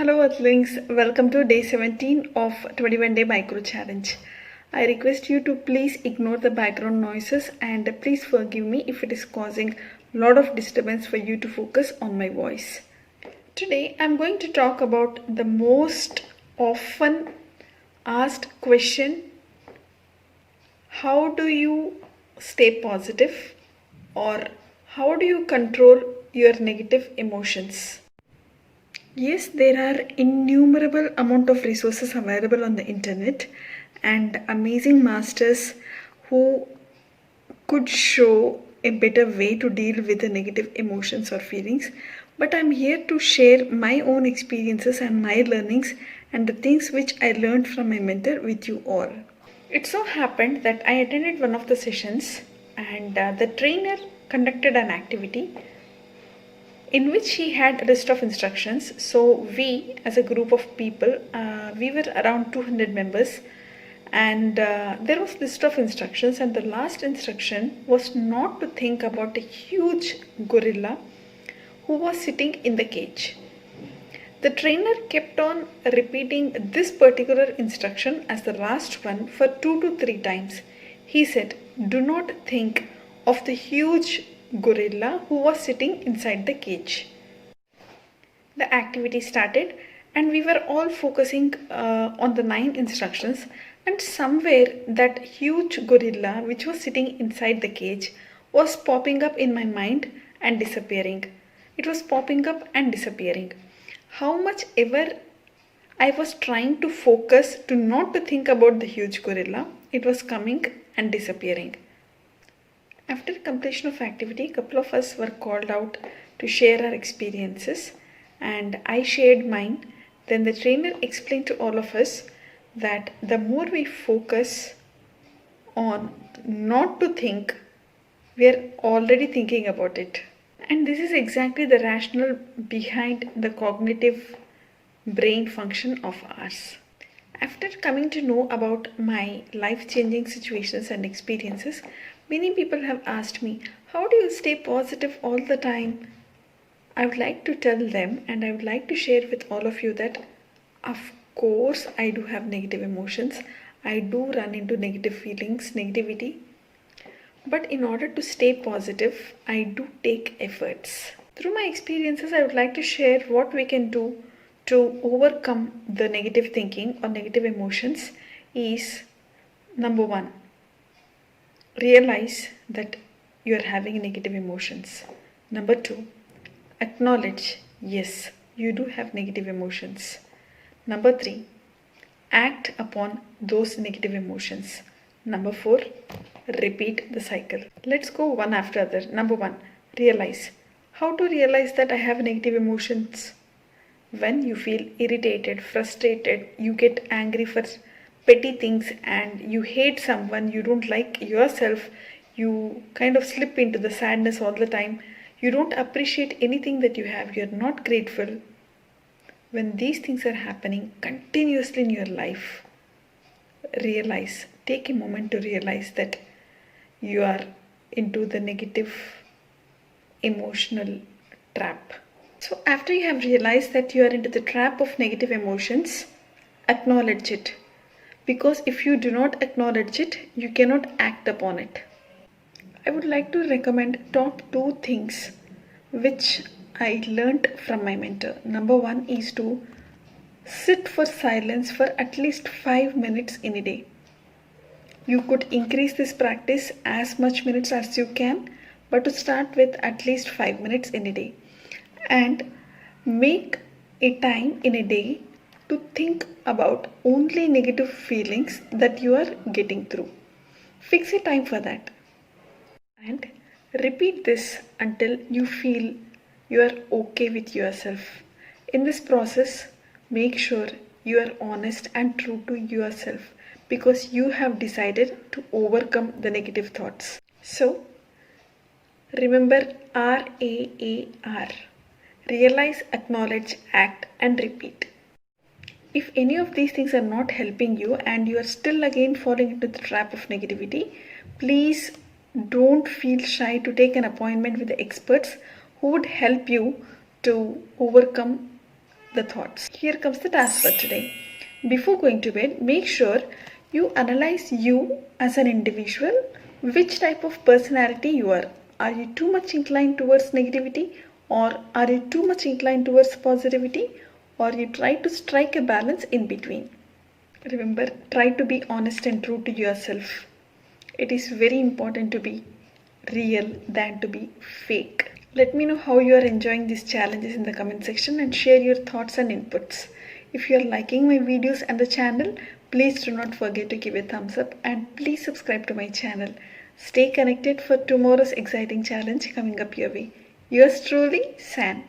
Hello Earthlings, welcome to day 17 of 21 day micro challenge. I request you to please ignore the background noises and please forgive me if it is causing a lot of disturbance for you to focus on my voice. Today I am going to talk about the most often asked question: how do you stay positive, or how do you control your negative emotions? Yes, there are innumerable amount of resources available on the internet and amazing masters who could show a better way to deal with the negative emotions or feelings. But I'm here to share my own experiences and my learnings and the things which I learned from my mentor with you all. It so happened that I attended one of the sessions and the trainer conducted an activity in which he had a list of instructions. So we, as a group of people, we were around 200 members, and there was a list of instructions, and the last instruction was not to think about a huge gorilla who was sitting in the cage. The trainer kept on repeating this particular instruction as the last one for 2 to 3 times. He said, "Do not think of the huge gorilla who was sitting inside the cage." The activity started and we were all focusing on the 9 instructions, and somewhere that huge gorilla which was sitting inside the cage was popping up in my mind and disappearing. It was popping up and disappearing. How much ever I was trying to focus to not to think about the huge gorilla, it was coming and disappearing. After completion of activity, a couple of us were called out to share our experiences, and I shared mine. Then the trainer explained to all of us that the more we focus on not to think, we are already thinking about it. And this is exactly the rationale behind the cognitive brain function of ours. After coming to know about my life-changing situations and experiences, many people have asked me, how do you stay positive all the time? I would like to tell them, and I would like to share with all of you that of course I do have negative emotions. I do run into negative feelings, negativity. But in order to stay positive, I do take efforts. Through my experiences, I would like to share what we can do to overcome the negative thinking or negative emotions. Is number 1, realize that you are having negative emotions. Number 2, acknowledge, yes, you do have negative emotions. Number 3, act upon those negative emotions. Number 4, repeat the cycle. Let's go one after other. Number 1, realize. How to realize that I have negative emotions? When you feel irritated, frustrated, you get angry for petty things, and you hate someone, you don't like yourself, you kind of slip into the sadness all the time, you don't appreciate anything that you have, you're not grateful. When these things are happening continuously in your life, realize, take a moment to realize that you are into the negative emotional trap. So after you have realized that you are into the trap of negative emotions, acknowledge it. Because if you do not acknowledge it, you cannot act upon it. I would like to recommend top 2 things which I learnt from my mentor. Number 1 is to sit for silence for at least 5 minutes in a day. You could increase this practice as much minutes as you can, but to start with at least 5 minutes in a day. And make a time in a day to think about only negative feelings that you are getting through. Fix a time for that. And repeat this until you feel you are okay with yourself. In this process, make sure you are honest and true to yourself, because you have decided to overcome the negative thoughts. So, remember RAAR. Realize, acknowledge, act, and repeat. If any of these things are not helping you and you are still again falling into the trap of negativity, please don't feel shy to take an appointment with the experts who would help you to overcome the thoughts. Here comes the task for today. Before going to bed, make sure you analyze you as an individual, which type of personality you are. Are you too much inclined towards negativity, or are you too much inclined towards positivity, or you try to strike a balance in between? Remember, try to be honest and true to yourself. It is very important to be real than to be fake. Let me know how you are enjoying these challenges in the comment section and share your thoughts and inputs. If you are liking my videos and the channel, please do not forget to give a thumbs up and please subscribe to my channel. Stay connected for tomorrow's exciting challenge coming up your way. Yours truly, San.